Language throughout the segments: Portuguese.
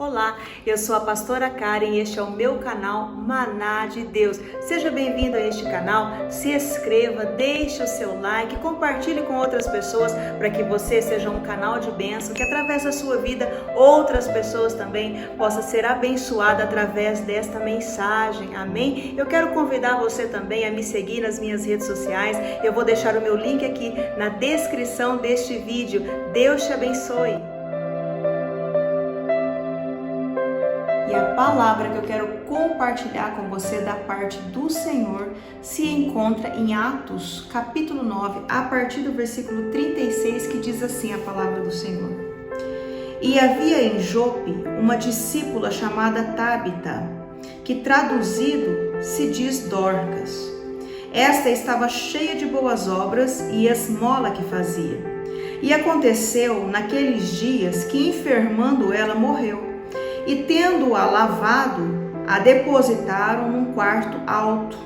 Olá, eu sou a pastora Karen e este é o meu canal Maná de Deus. Seja bem-vindo a este canal, se inscreva, deixe o seu like, compartilhe com outras pessoas para que você seja um canal de bênção, que através da sua vida outras pessoas também possam ser abençoadas através desta mensagem, amém? Eu quero convidar você também a me seguir nas minhas redes sociais, eu vou deixar o meu link aqui na descrição deste vídeo. Deus te abençoe! E a palavra que eu quero compartilhar com você da parte do Senhor se encontra em Atos, capítulo 9, a partir do versículo 36, que diz assim a palavra do Senhor. E havia em Jope uma discípula chamada Tabita, que traduzido se diz Dorcas. Esta estava cheia de boas obras e esmola que fazia. E aconteceu naqueles dias que, enfermando ela, morreu. E tendo-a lavado, a depositaram num quarto alto.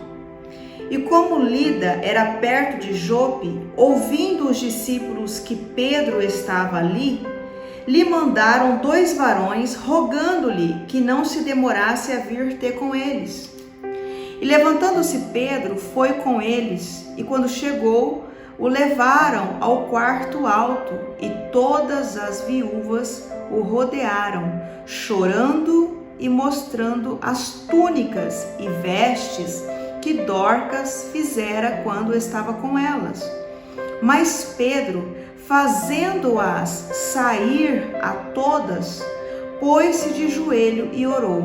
E como Lida era perto de Jope, ouvindo os discípulos que Pedro estava ali, lhe mandaram 2 varões, rogando-lhe que não se demorasse a vir ter com eles. E levantando-se Pedro, foi com eles, e quando chegou, o levaram ao quarto alto, e todas as viúvas o rodearam, chorando e mostrando as túnicas e vestes que Dorcas fizera quando estava com elas. Mas Pedro, fazendo-as sair a todas, pôs-se de joelho e orou.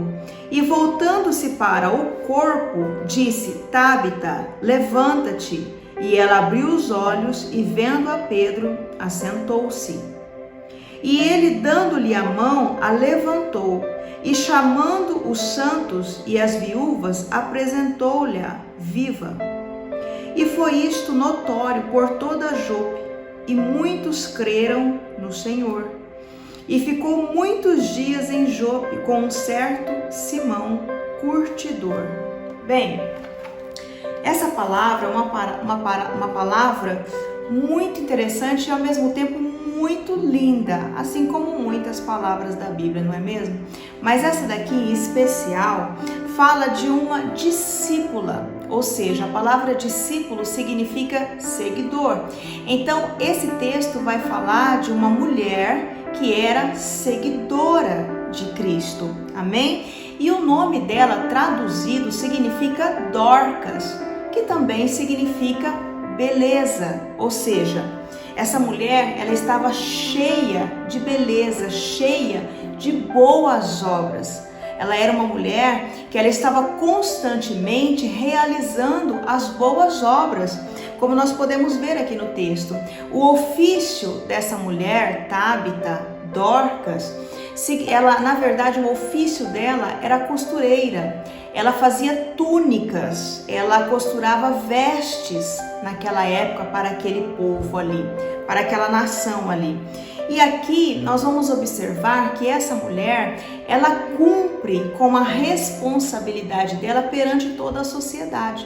E voltando-se para o corpo, disse: Tabita, levanta-te. E ela abriu os olhos e, vendo a Pedro, assentou-se. E ele, dando-lhe a mão, a levantou, e chamando os santos e as viúvas, apresentou-lhe viva. E foi isto notório por toda Jope, e muitos creram no Senhor. E ficou muitos dias em Jope com um certo Simão, curtidor. Bem, essa palavra é uma palavra muito interessante e ao mesmo tempo muito linda, assim como muitas palavras da Bíblia, não é mesmo? Mas essa daqui em especial fala de uma discípula, ou seja, a palavra discípulo significa seguidor. Então esse texto vai falar de uma mulher que era seguidora de Cristo, amém? E o nome dela traduzido significa Dorcas, que também significa beleza, ou seja, essa mulher, ela estava cheia de beleza, cheia de boas obras. Ela era uma mulher que ela estava constantemente realizando as boas obras, como nós podemos ver aqui no texto. O ofício dessa mulher, Tabita, Dorcas, ela, na verdade, o ofício dela era costureira. Ela fazia túnicas, ela costurava vestes naquela época para aquele povo ali, para aquela nação ali. E aqui nós vamos observar que essa mulher, ela cumpre com a responsabilidade dela perante toda a sociedade.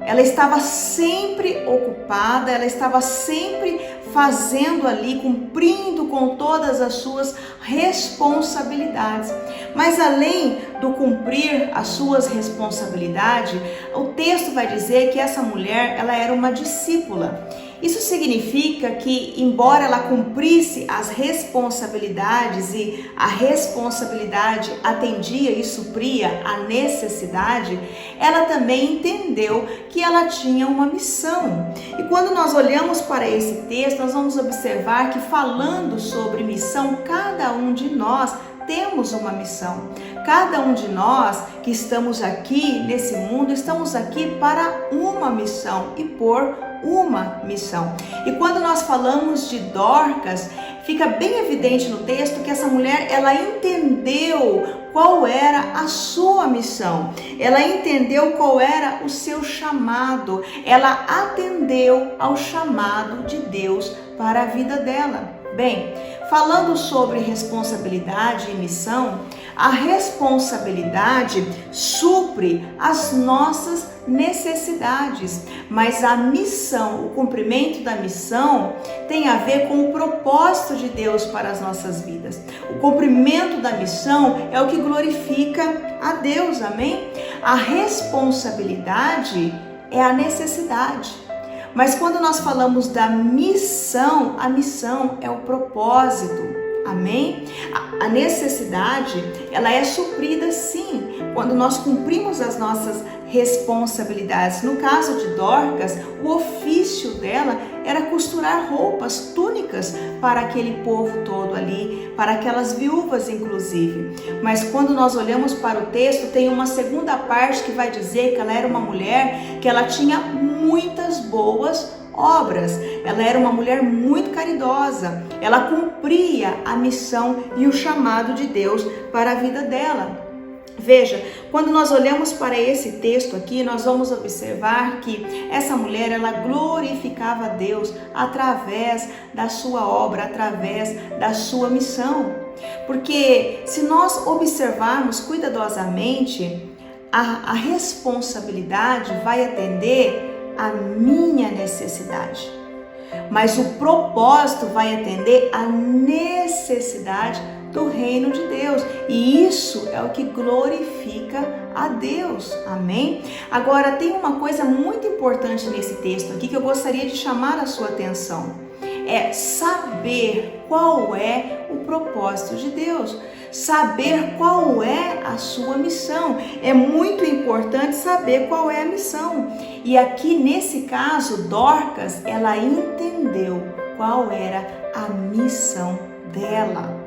Ela estava sempre ocupada, ela estava sempre fazendo ali, cumprindo com todas as suas responsabilidades. Mas além do cumprir as suas responsabilidades, o texto vai dizer que essa mulher, ela era uma discípula. Isso significa que, embora ela cumprisse as responsabilidades e a responsabilidade atendia e supria a necessidade, ela também entendeu que ela tinha uma missão. E quando nós olhamos para esse texto, nós vamos observar que, falando sobre missão, cada um de nós temos uma missão. Cada um de nós que estamos aqui nesse mundo, estamos aqui para uma missão e por uma missão. E quando nós falamos de Dorcas, fica bem evidente no texto que essa mulher, ela entendeu qual era a sua missão. Ela entendeu qual era o seu chamado. Ela atendeu ao chamado de Deus para a vida dela. Bem, falando sobre responsabilidade e missão, a responsabilidade supre as nossas necessidades, mas a missão, o cumprimento da missão tem a ver com o propósito de Deus para as nossas vidas. O cumprimento da missão é o que glorifica a Deus, amém? A responsabilidade é a necessidade. Mas quando nós falamos da missão, a missão é o propósito, amém? A necessidade, ela é suprida sim, quando nós cumprimos as nossas responsabilidades. No caso de Dorcas, o ofício dela era costurar roupas, túnicas para aquele povo todo ali, para aquelas viúvas inclusive. Mas quando nós olhamos para o texto, tem uma segunda parte que vai dizer que ela era uma mulher que ela tinha muitas boas obras. Ela era uma mulher muito caridosa. Ela cumpria a missão e o chamado de Deus para a vida dela. Veja, quando nós olhamos para esse texto aqui, nós vamos observar que essa mulher, ela glorificava a Deus através da sua obra, através da sua missão. Porque se nós observarmos cuidadosamente, a responsabilidade vai atender a minha necessidade, mas o propósito vai atender a necessidade do reino de Deus, e isso é o que glorifica a Deus, amém? Agora tem uma coisa muito importante nesse texto aqui que eu gostaria de chamar a sua atenção, é saber qual é o propósito de Deus, saber qual é a sua missão. É muito importante saber qual é a missão, e aqui nesse caso Dorcas, ela entendeu qual era a missão dela.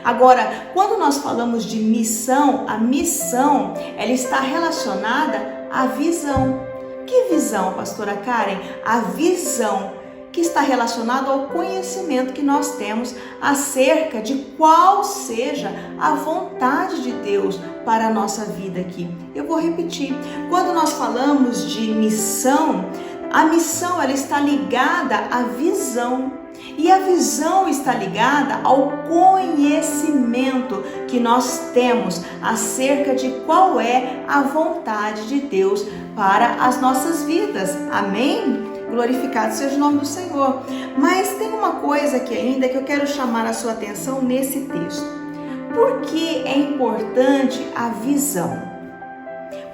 Agora, quando nós falamos de missão, a missão, ela está relacionada à visão. Que visão, pastora Karen? A visão que está relacionada ao conhecimento que nós temos acerca de qual seja a vontade de Deus para a nossa vida aqui. Eu vou repetir. Quando nós falamos de missão, a missão ela está ligada à visão. E a visão está ligada ao conhecimento que nós temos acerca de qual é a vontade de Deus para as nossas vidas. Amém? Glorificado seja o nome do Senhor. Mas tem uma coisa aqui ainda que eu quero chamar a sua atenção nesse texto. Por que é importante a visão?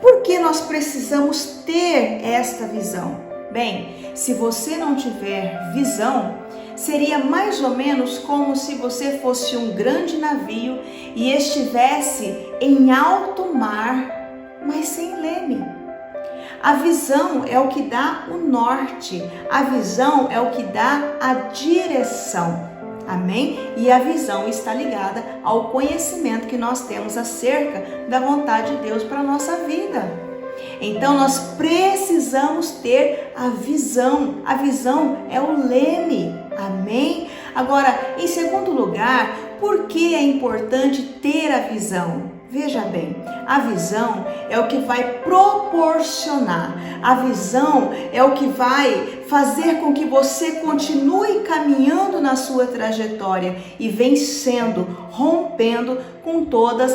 Por que nós precisamos ter esta visão? Bem, se você não tiver visão, seria mais ou menos como se você fosse um grande navio e estivesse em alto mar, mas sem leme. A visão é o que dá o norte, a visão é o que dá a direção, amém? E a visão está ligada ao conhecimento que nós temos acerca da vontade de Deus para a nossa vida. Então nós precisamos ter a visão é o leme, amém? Agora, em segundo lugar, por que é importante ter a visão? Veja bem, a visão é o que vai proporcionar, a visão é o que vai fazer com que você continue caminhando na sua trajetória e vencendo, rompendo com todos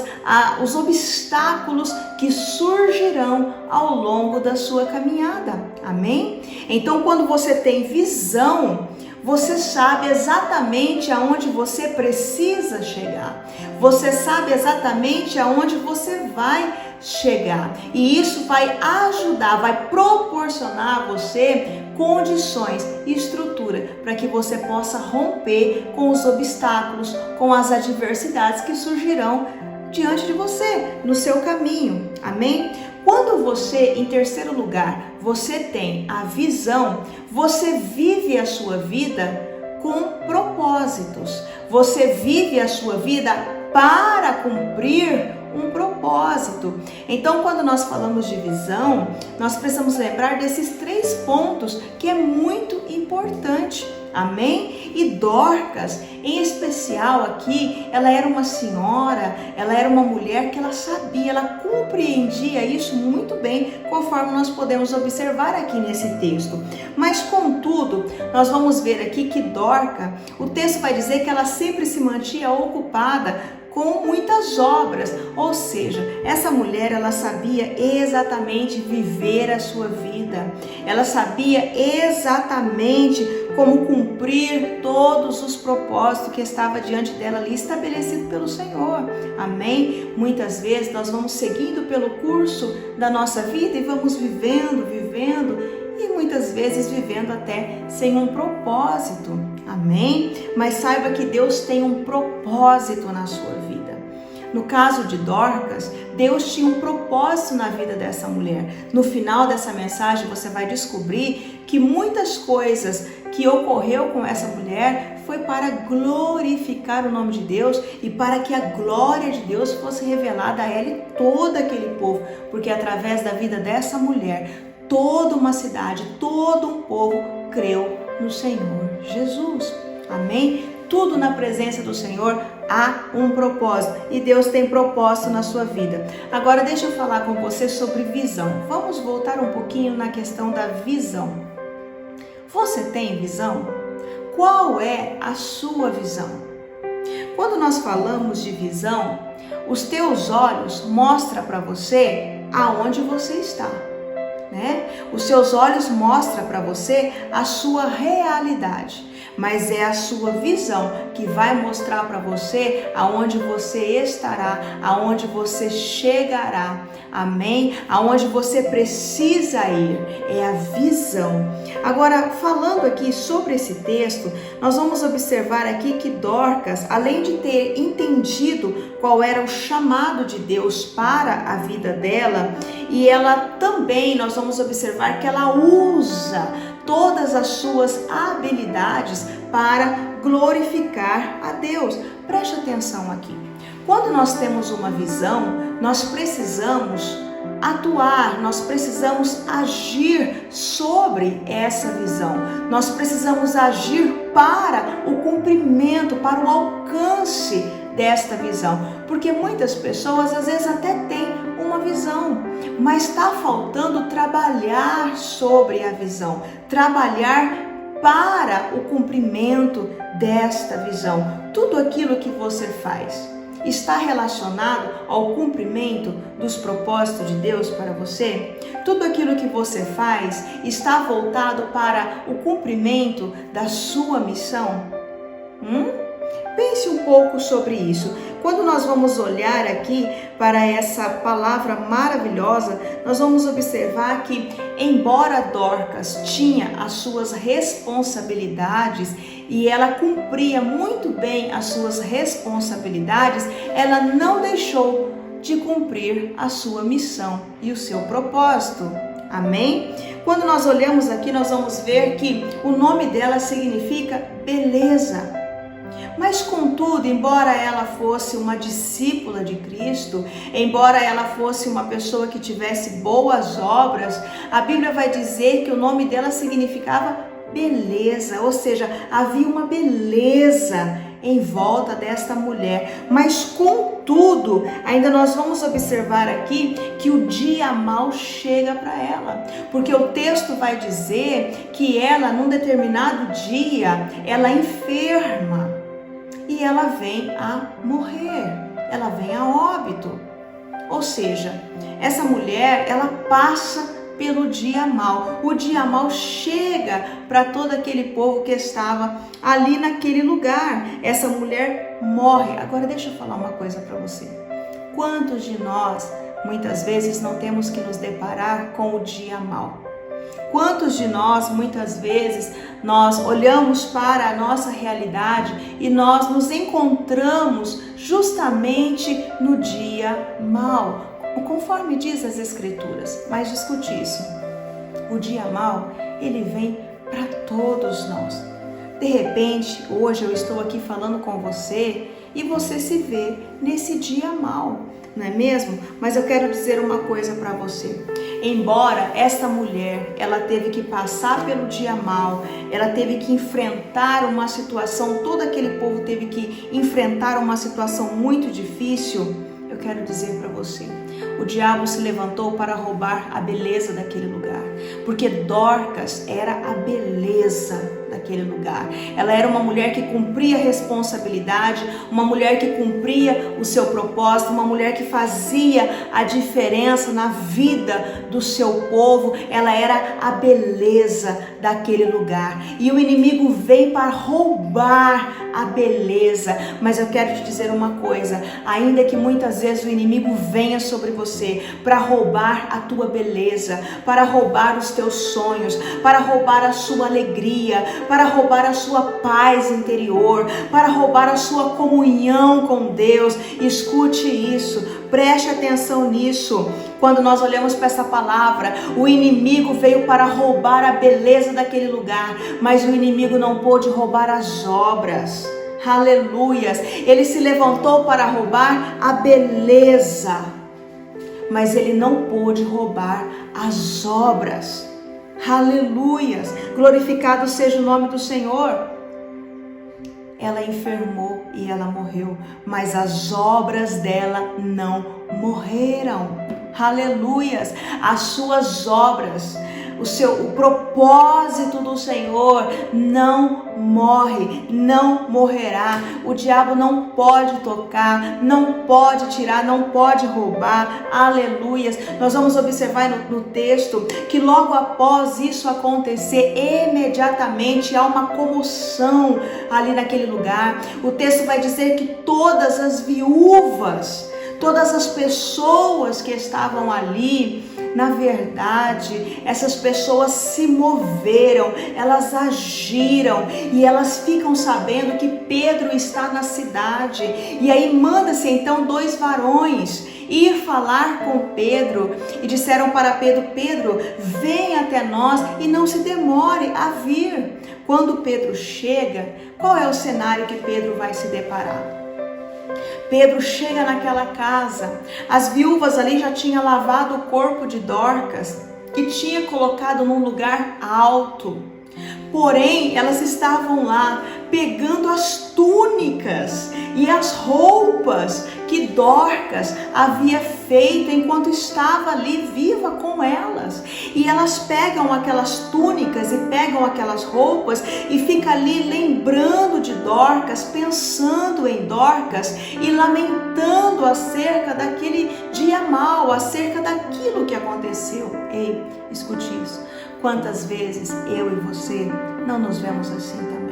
os obstáculos que surgirão ao longo da sua caminhada, amém? Então, quando você tem visão, você sabe exatamente aonde você precisa chegar. Você sabe exatamente aonde você vai chegar. E isso vai ajudar, vai proporcionar a você condições e estrutura para que você possa romper com os obstáculos, com as adversidades que surgirão diante de você, no seu caminho. Amém? Quando você, em terceiro lugar, você tem a visão, você vive a sua vida com propósitos. Você vive a sua vida para cumprir um propósito. Então, quando nós falamos de visão, nós precisamos lembrar desses 3 pontos que é muito importante. Amém? E Dorcas, em especial aqui, ela era uma senhora, ela era uma mulher que ela sabia, ela compreendia isso muito bem, conforme nós podemos observar aqui nesse texto. Mas contudo, nós vamos ver aqui que Dorcas, o texto vai dizer que ela sempre se mantinha ocupada com muitas obras, ou seja, essa mulher ela sabia exatamente viver a sua vida, ela sabia exatamente como cumprir todos os propósitos que estava diante dela ali estabelecido pelo Senhor, amém? Muitas vezes nós vamos seguindo pelo curso da nossa vida e vamos vivendo e muitas vezes vivendo até sem um propósito, amém? Mas saiba que Deus tem um propósito na sua vida. No caso de Dorcas, Deus tinha um propósito na vida dessa mulher. No final dessa mensagem você vai descobrir que muitas coisas que ocorreu com essa mulher foi para glorificar o nome de Deus e para que a glória de Deus fosse revelada a ela e todo aquele povo, porque através da vida dessa mulher, toda uma cidade, todo um povo creu no Senhor Jesus. Amém? Tudo na presença do Senhor há um propósito e Deus tem propósito na sua vida. Agora deixa eu falar com você sobre visão. Vamos voltar um pouquinho na questão da visão. Você tem visão? Qual é a sua visão? Quando nós falamos de visão, os teus olhos mostram para você aonde você está, né? Os seus olhos mostram para você a sua realidade, mas é a sua visão que vai mostrar para você aonde você estará, aonde você chegará, amém? Aonde você precisa ir, é a visão. Agora, falando aqui sobre esse texto, nós vamos observar aqui que Dorcas, além de ter entendido qual era o chamado de Deus para a vida dela, e ela também, nós vamos observar que ela usa todas as suas habilidades para glorificar a Deus. Preste atenção aqui. Quando nós temos uma visão, nós precisamos atuar, nós precisamos agir sobre essa visão. Nós precisamos agir para o cumprimento, para o alcance desta visão. Porque muitas pessoas às vezes até têm uma visão, mas está faltando trabalhar sobre a visão, trabalhar para o cumprimento desta visão. Tudo aquilo que você faz está relacionado ao cumprimento dos propósitos de Deus para você? Tudo aquilo que você faz está voltado para o cumprimento da sua missão? Pense um pouco sobre isso. Quando nós vamos olhar aqui para essa palavra maravilhosa, nós vamos observar que, embora Dorcas tinha as suas responsabilidades e ela cumpria muito bem as suas responsabilidades, ela não deixou de cumprir a sua missão e o seu propósito. Amém? Quando nós olhamos aqui, nós vamos ver que o nome dela significa beleza. Mas contudo, embora ela fosse uma discípula de Cristo, embora ela fosse uma pessoa que tivesse boas obras, a Bíblia vai dizer que o nome dela significava beleza, ou seja, havia uma beleza em volta desta mulher. Mas contudo, ainda nós vamos observar aqui que o dia mau chega para ela, porque o texto vai dizer que ela, num determinado dia, ela enferma. E ela vem a morrer, ela vem a óbito. Ou seja, essa mulher, ela passa pelo dia mau. O dia mau chega para todo aquele povo que estava ali naquele lugar. Essa mulher morre. Agora deixa eu falar uma coisa para você. Quantos de nós, muitas vezes, não temos que nos deparar com o dia mau? Quantos de nós, muitas vezes, nós olhamos para a nossa realidade e nós nos encontramos justamente no dia mau, conforme diz as Escrituras. Mas escute isso, o dia mau, ele vem para todos nós. De repente, hoje eu estou aqui falando com você e você se vê nesse dia mal, não é mesmo? Mas eu quero dizer uma coisa para você. Embora esta mulher, ela teve que passar pelo dia mal, ela teve que enfrentar uma situação, todo aquele povo teve que enfrentar uma situação muito difícil, eu quero dizer para você, o diabo se levantou para roubar a beleza daquele lugar, porque Dorcas era a beleza daquele lugar. Ela era uma mulher que cumpria a responsabilidade, uma mulher que cumpria o seu propósito, uma mulher que fazia a diferença na vida do seu povo. Ela era a beleza daquele lugar. E o inimigo veio para roubar a beleza. Mas eu quero te dizer uma coisa, ainda que muitas vezes o inimigo venha sobre você para roubar a tua beleza, para roubar os teus sonhos, para roubar a sua alegria, para roubar a sua paz interior, para roubar a sua comunhão com Deus. Escute isso, preste atenção nisso. Quando nós olhamos para essa palavra, o inimigo veio para roubar a beleza daquele lugar, mas o inimigo não pôde roubar as obras. Aleluias! Ele se levantou para roubar a beleza, mas ele não pôde roubar as obras. Aleluias! Glorificado seja o nome do Senhor. Ela enfermou e ela morreu, mas as obras dela não morreram. Aleluias! As suas obras, o propósito do Senhor não morre, não morrerá. O diabo não pode tocar, não pode tirar, não pode roubar. Aleluias! Nós vamos observar no texto que logo após isso acontecer, imediatamente há uma comoção ali naquele lugar. O texto vai dizer que todas as viúvas, todas as pessoas que estavam ali, na verdade, essas pessoas se moveram, elas agiram e elas ficam sabendo que Pedro está na cidade. E aí manda-se então 2 varões ir falar com Pedro e disseram para Pedro: Pedro, vem até nós e não se demore a vir. Quando Pedro chega, qual é o cenário que Pedro vai se deparar? Pedro chega naquela casa, as viúvas ali já tinham lavado o corpo de Dorcas, que tinha colocado num lugar alto. Porém, elas estavam lá pegando as túnicas e as roupas que Dorcas havia feito enquanto estava ali viva com elas. E elas pegam aquelas túnicas e pegam aquelas roupas e ficam ali lembrando de Dorcas, pensando em Dorcas e lamentando acerca daquele dia mau, acerca daquilo que aconteceu. Ei, escute isso. Quantas vezes eu e você não nos vemos assim também?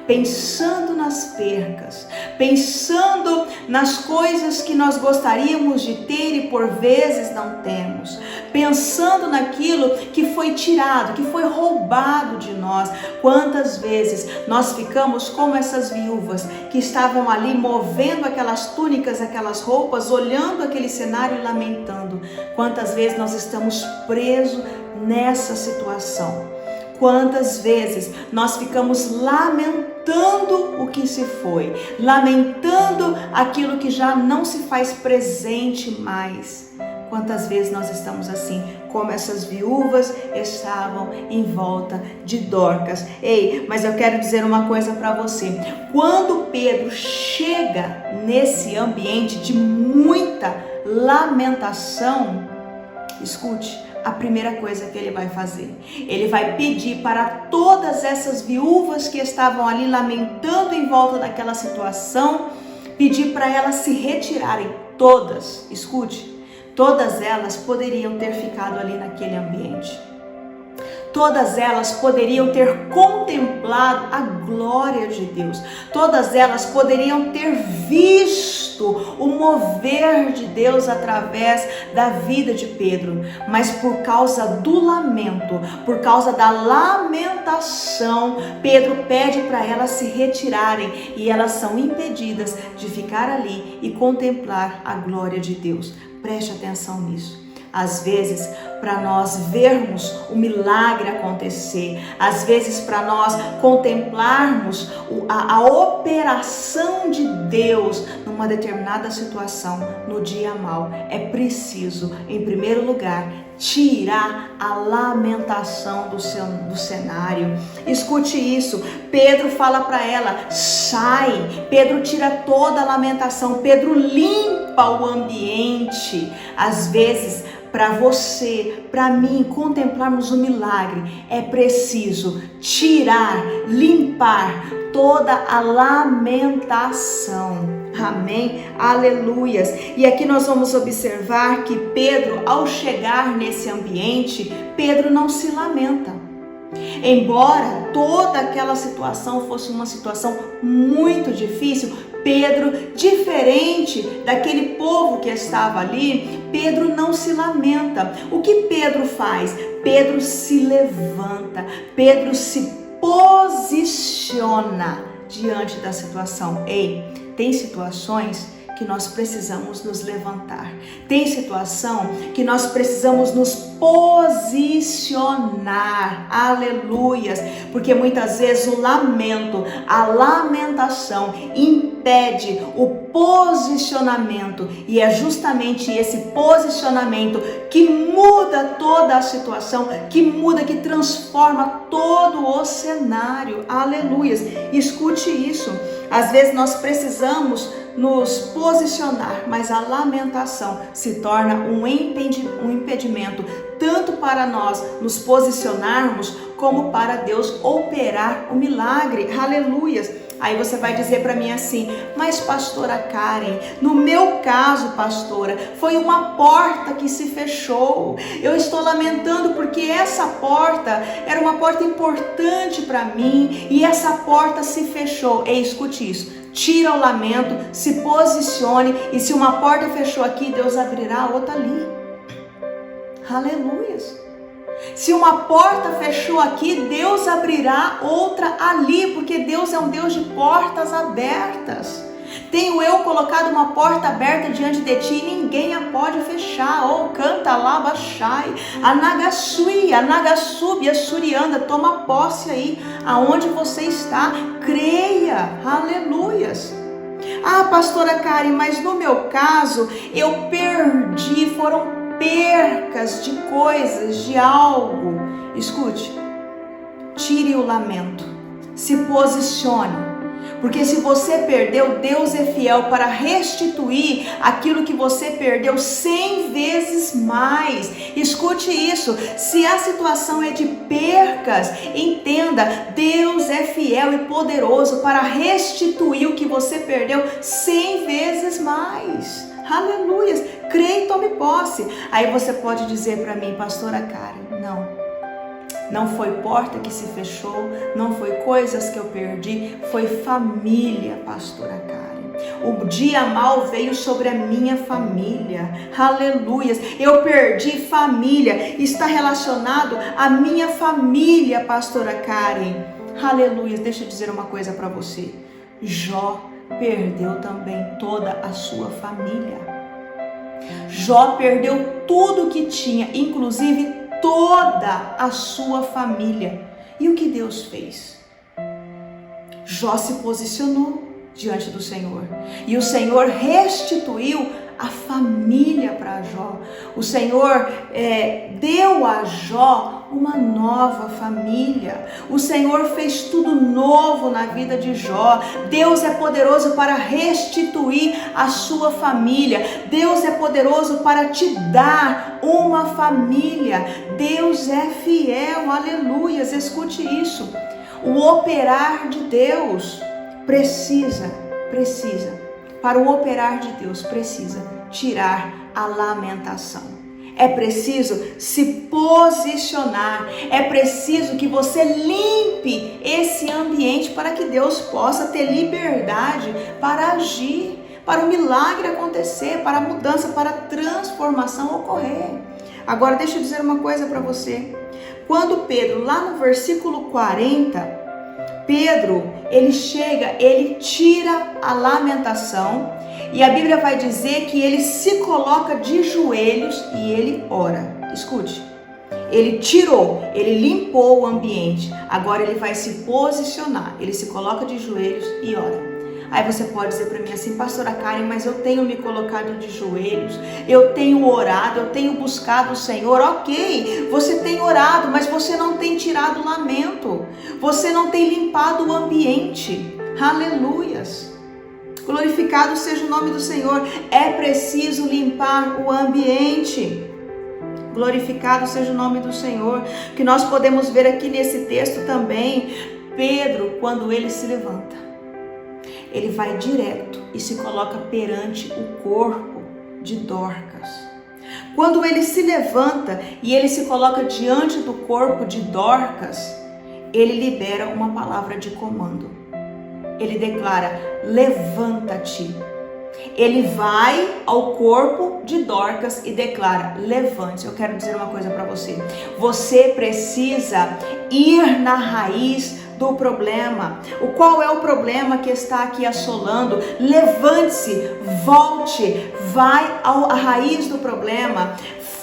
Pensando nas percas, pensando nas coisas que nós gostaríamos de ter e por vezes não temos, pensando naquilo que foi tirado, que foi roubado de nós. Quantas vezes nós ficamos como essas viúvas que estavam ali movendo aquelas túnicas, aquelas roupas, olhando aquele cenário e lamentando. Quantas vezes nós estamos presos nessa situação? Quantas vezes nós ficamos lamentando o que se foi, lamentando aquilo que já não se faz presente mais. Quantas vezes nós estamos assim, como essas viúvas estavam em volta de Dorcas. Ei, mas eu quero dizer uma coisa para você. Quando Pedro chega nesse ambiente de muita lamentação, escute, a primeira coisa que ele vai fazer, ele vai pedir para todas essas viúvas que estavam ali lamentando em volta daquela situação, pedir para elas se retirarem. Todas, escute, todas elas poderiam ter ficado ali naquele ambiente. Todas elas poderiam ter contemplado a glória de Deus. Todas elas poderiam ter visto o mover de Deus através da vida de Pedro. Mas por causa do lamento, por causa da lamentação, Pedro pede para elas se retirarem e elas são impedidas de ficar ali e contemplar a glória de Deus. Preste atenção nisso. Às vezes, para nós vermos o milagre acontecer, às vezes para nós contemplarmos a operação de Deus numa determinada situação, no dia mau, é preciso, em primeiro lugar, tirar a lamentação do cenário. Escute isso, Pedro fala para ela, sai. Pedro tira toda a lamentação, Pedro limpa o ambiente. Às vezes, para você, para mim, contemplarmos o milagre, é preciso tirar, limpar toda a lamentação. Amém? Aleluias. E aqui nós vamos observar que Pedro, ao chegar nesse ambiente, Pedro não se lamenta. Embora toda aquela situação fosse uma situação muito difícil, Pedro, diferente daquele povo que estava ali, Pedro não se lamenta. O que Pedro faz? Pedro se levanta, Pedro se posiciona diante da situação. Ei, tem situações que nós precisamos nos levantar. Tem situação que nós precisamos nos posicionar. Aleluias! Porque muitas vezes o lamento, a lamentação impede o posicionamento. E é justamente esse posicionamento que muda toda a situação, que muda, que transforma todo o cenário. Aleluias! Escute isso. Às vezes nós precisamos nos posicionar, mas a lamentação se torna um impedimento, tanto para nós nos posicionarmos, como para Deus operar o milagre. Aleluias! Aí você vai dizer para mim assim, mas pastora Karen, no meu caso, pastora, foi uma porta que se fechou. Eu estou lamentando porque essa porta era uma porta importante para mim e essa porta se fechou. Ei, escute isso. Tira o lamento, se posicione, e se uma porta fechou aqui, Deus abrirá outra ali. Aleluias! Se uma porta fechou aqui, Deus abrirá outra ali, porque Deus é um Deus de portas abertas. Tenho eu colocado uma porta aberta diante de ti e ninguém a pode fechar. Oh, canta lá, baixai, anagasui, anagasubi, assurianda, toma posse aí, aonde você está, creia, aleluias. Ah, pastora Karen, mas no meu caso, eu perdi, foram percas de coisas, de algo. Escute, tire o lamento, se posicione, porque se você perdeu, Deus é fiel para restituir aquilo que você perdeu 100 vezes mais. Escute isso, se a situação é de percas, entenda, Deus é fiel e poderoso para restituir o que você perdeu 100 vezes mais. Aleluias, creia e tome posse. Aí você pode dizer para mim, pastora Karen, não foi porta que se fechou, não foi coisas que eu perdi, foi família, pastora Karen. O dia mau veio sobre a minha família, aleluias, eu perdi família, está relacionado à minha família, pastora Karen, aleluias. Deixa eu dizer uma coisa para você, Jó perdeu também toda a sua família. Jó perdeu tudo que tinha, inclusive toda a sua família. E o que Deus fez? Jó se posicionou diante do Senhor e o Senhor restituiu a família para Jó. O Senhor deu a Jó uma nova família. O Senhor fez tudo novo na vida de Jó. Deus é poderoso para restituir a sua família. Deus é poderoso para te dar uma família. Deus é fiel, aleluias. Escute isso. O operar de Deus precisa, para o operar de Deus, precisa tirar a lamentação. É preciso se posicionar. É preciso que você limpe esse ambiente para que Deus possa ter liberdade para agir, para o milagre acontecer, para a mudança, para a transformação ocorrer. Agora deixa eu dizer uma coisa para você. Quando Pedro, lá no versículo 40, Pedro, ele chega, ele tira a lamentação E a Bíblia vai dizer que ele se coloca de joelhos e ele ora. Escute, ele tirou, ele limpou o ambiente, agora ele vai se posicionar, ele se coloca de joelhos e ora. Aí você pode dizer para mim assim, pastora Karen, mas eu tenho me colocado de joelhos, eu tenho orado, eu tenho buscado o Senhor. Ok, você tem orado, mas você não tem tirado o lamento, você não tem limpado o ambiente. Aleluias. Glorificado seja o nome do Senhor. É preciso limpar o ambiente. Glorificado seja o nome do Senhor. Que nós podemos ver aqui nesse texto também, Pedro, quando ele se levanta, ele vai direto e se coloca perante o corpo de Dorcas. Quando ele se levanta e ele se coloca diante do corpo de Dorcas, ele libera uma palavra de comando. Ele declara: levanta-te. Ele vai ao corpo de Dorcas e declara: levante-se. Eu quero dizer uma coisa para você. Você precisa ir na raiz do problema. Qual é o problema que está aqui assolando? Levante-se, volte, vai à raiz do problema.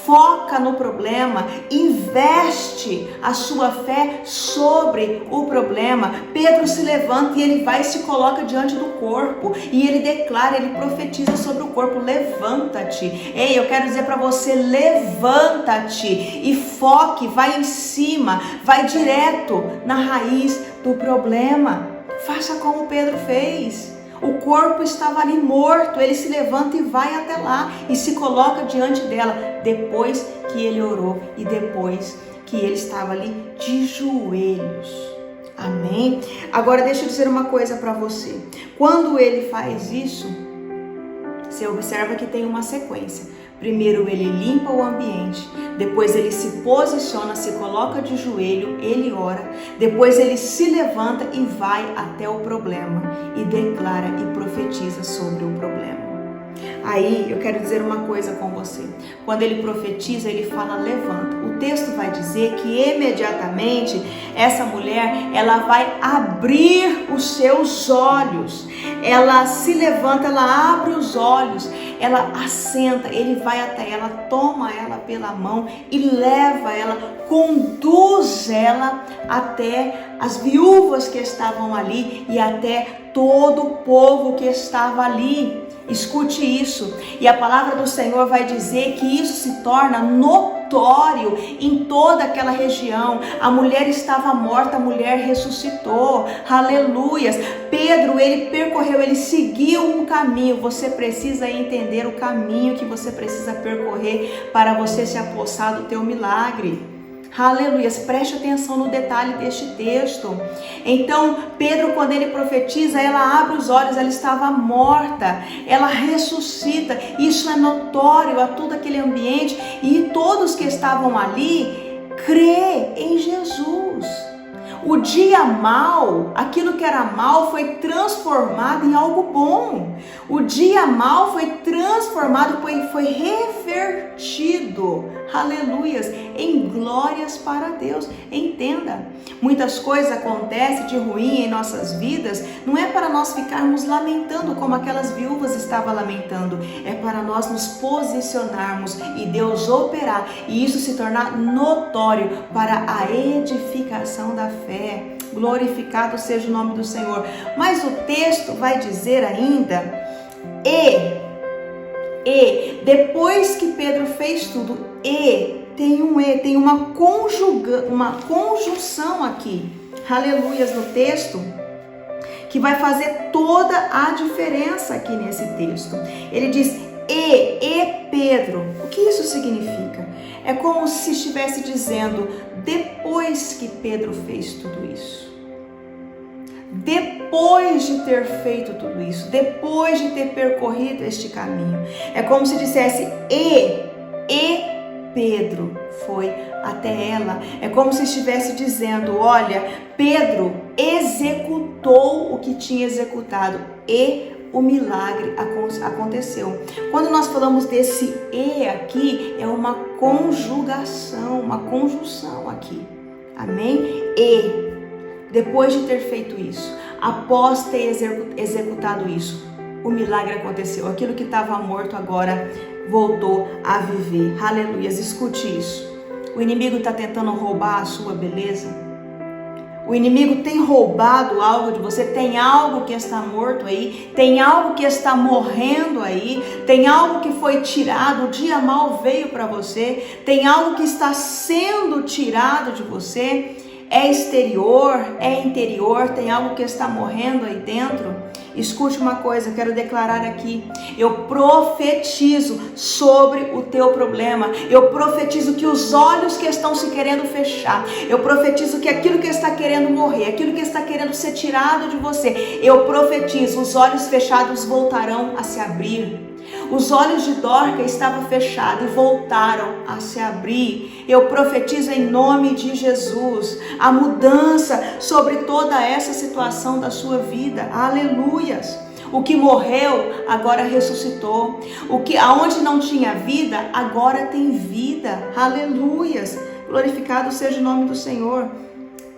Foca no problema, investe a sua fé sobre o problema. Pedro se levanta e ele vai e se coloca diante do corpo e ele declara, ele profetiza sobre o corpo: levanta-te. Ei, eu quero dizer para você, levanta-te e foque, vai em cima, vai direto na raiz do problema. Faça como Pedro fez. O corpo estava ali morto, ele se levanta e vai até lá e se coloca diante dela, depois que ele orou e depois que ele estava ali de joelhos. Amém? Agora deixa eu dizer uma coisa para você. Quando ele faz isso, você observa que tem uma sequência. Primeiro ele limpa o ambiente, depois ele se posiciona, se coloca de joelho, ele ora, depois ele se levanta e vai até o problema e declara e profetiza sobre o problema. Aí eu quero dizer uma coisa com você. Quando ele profetiza, ele fala: levanta. O texto vai dizer que imediatamente essa mulher, ela vai abrir os seus olhos. Ela se levanta, ela abre os olhos, ela assenta, ele vai até ela, toma ela pela mão e leva ela, conduz ela até as viúvas que estavam ali e até todo o povo que estava ali. Escute isso, e a palavra do Senhor vai dizer que isso se torna notório em toda aquela região. A mulher estava morta, a mulher ressuscitou, aleluias. Pedro, ele percorreu, ele seguiu um caminho. Você precisa entender o caminho que você precisa percorrer para você se apossar do teu milagre. Aleluias, preste atenção no detalhe deste texto. Então, Pedro, quando ele profetiza, ela abre os olhos, ela estava morta, ela ressuscita. Isso é notório a todo aquele ambiente e todos que estavam ali crê em Jesus. O dia mau, aquilo que era mal, foi transformado em algo bom. O dia mau foi transformado, foi revertido, aleluias, em glórias para Deus. Entenda, muitas coisas acontecem de ruim em nossas vidas, não é para nós ficarmos lamentando como aquelas viúvas estavam lamentando, é para nós nos posicionarmos e Deus operar e isso se tornar notório para a edificação da fé. Glorificado seja o nome do Senhor. Mas o texto vai dizer ainda, depois que Pedro fez tudo, tem uma conjunção aqui, aleluias, no texto, que vai fazer toda a diferença aqui nesse texto. Ele diz, Pedro. O que isso significa? É como se estivesse dizendo, depois que Pedro fez tudo isso, depois de ter feito tudo isso, depois de ter percorrido este caminho, é como se dissesse, Pedro foi até ela. É como se estivesse dizendo, olha, Pedro executou o que tinha executado e o milagre aconteceu. Quando nós falamos desse aqui, é uma conjugação, uma conjunção aqui. Amém? Depois de ter feito isso, após ter executado isso, o milagre aconteceu. Aquilo que estava morto agora voltou a viver. Aleluias, escute isso. O inimigo está tentando roubar a sua beleza. O inimigo tem roubado algo de você, tem algo que está morto aí, tem algo que está morrendo aí, tem algo que foi tirado, o dia mal veio para você, tem algo que está sendo tirado de você, é exterior, é interior, tem algo que está morrendo aí dentro. Escute uma coisa, eu quero declarar aqui, eu profetizo sobre o teu problema, eu profetizo que os olhos que estão se querendo fechar, eu profetizo que aquilo que está querendo morrer, aquilo que está querendo ser tirado de você, eu profetizo, os olhos fechados voltarão a se abrir. Os olhos de Dorca estavam fechados e voltaram a se abrir. Eu profetizo em nome de Jesus a mudança sobre toda essa situação da sua vida. Aleluias! O que morreu agora ressuscitou. Aonde não tinha vida agora tem vida. Aleluias! Glorificado seja o nome do Senhor.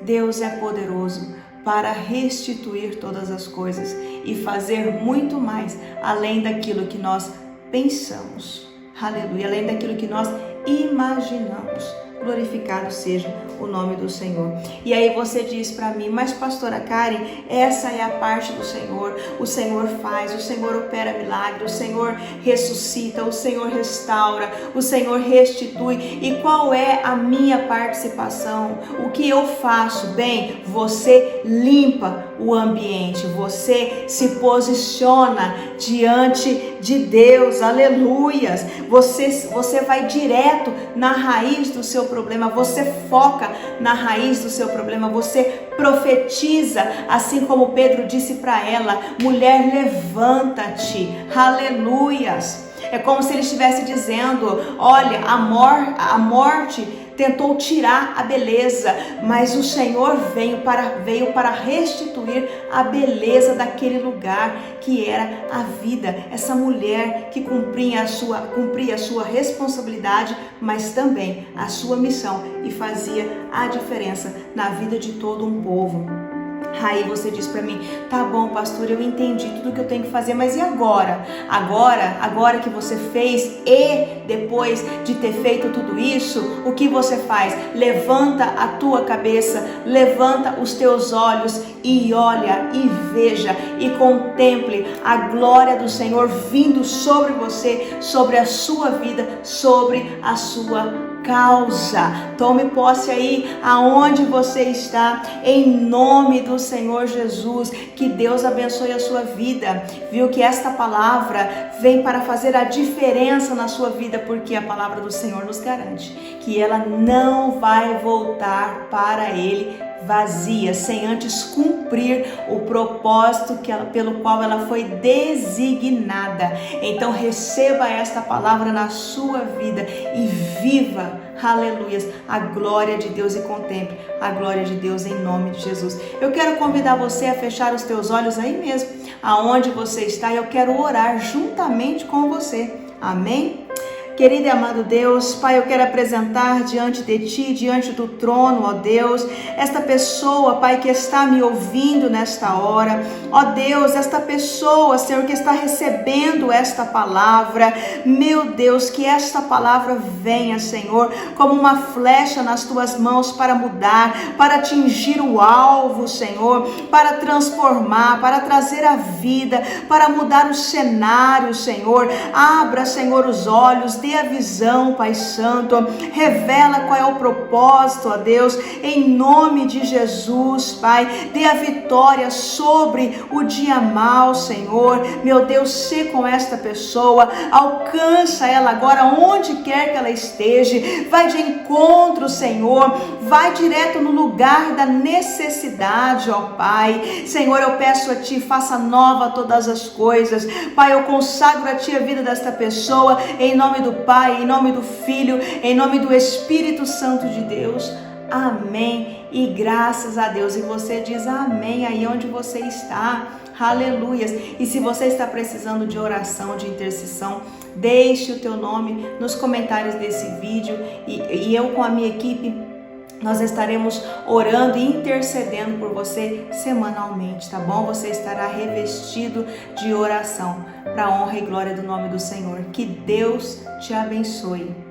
Deus é poderoso para restituir todas as coisas e fazer muito mais, além daquilo que nós pensamos. Aleluia, além daquilo que nós imaginamos. Glorificado seja o nome do Senhor. E aí você diz para mim, mas pastora Karen, essa é a parte do Senhor. O Senhor faz, o Senhor opera milagre, o Senhor ressuscita, o Senhor restaura, o Senhor restitui. E qual é a minha participação? O que eu faço? Bem, você limpa o ambiente, você se posiciona diante de Deus. Aleluias! Você vai direto na raiz do seu problema, você foca na raiz do seu problema, você profetiza, assim como Pedro disse para ela, mulher, levanta-te. Aleluias! É como se ele estivesse dizendo, olha, a morte tentou tirar a beleza, mas o Senhor veio para restituir a beleza daquele lugar que era a vida. Essa mulher que cumpria a sua responsabilidade, mas também a sua missão e fazia a diferença na vida de todo um povo. Aí você diz para mim, tá bom, pastor, eu entendi tudo que eu tenho que fazer, mas e agora? Agora que você fez e depois de ter feito tudo isso, o que você faz? Levanta a tua cabeça, levanta os teus olhos e olha e veja e contemple a glória do Senhor vindo sobre você, sobre a sua vida, sobre a sua causa. Tome posse aí aonde você está, em nome do Senhor Jesus. Que Deus abençoe a sua vida. Viu que esta palavra vem para fazer a diferença na sua vida, porque a palavra do Senhor nos garante que ela não vai voltar para Ele vazia, sem antes cumprir o propósito pelo qual ela foi designada. Então receba esta palavra na sua vida e viva, aleluias, a glória de Deus e contemple a glória de Deus em nome de Jesus. Eu quero convidar você a fechar os teus olhos aí mesmo, aonde você está, e eu quero orar juntamente com você. Amém? Querido e amado Deus, Pai, eu quero apresentar diante de Ti, diante do trono, ó Deus, esta pessoa, Pai, que está me ouvindo nesta hora, ó Deus, esta pessoa, Senhor, que está recebendo esta palavra, meu Deus, que esta palavra venha, Senhor, como uma flecha nas Tuas mãos para mudar, para atingir o alvo, Senhor, para transformar, para trazer a vida, para mudar o cenário, Senhor. Abra, Senhor, os olhos, dê a visão, Pai Santo, revela qual é o propósito, ó Deus, em nome de Jesus, Pai, dê a vitória sobre o dia mau, Senhor, meu Deus, se com esta pessoa, alcança ela agora, onde quer que ela esteja, vai de encontro, Senhor, vai direto no lugar da necessidade, ó Pai. Senhor, eu peço a Ti, faça nova todas as coisas, Pai, eu consagro a Ti a vida desta pessoa, em nome do Pai, em nome do Filho, em nome do Espírito Santo de Deus. Amém. E graças a Deus. E você diz amém aí onde você está. Aleluias. E se você está precisando de oração, de intercessão, deixe o teu nome nos comentários desse vídeo e eu com a minha equipe Nós estaremos orando e intercedendo por você semanalmente, tá bom? Você estará revestido de oração para a honra e glória do nome do Senhor. Que Deus te abençoe.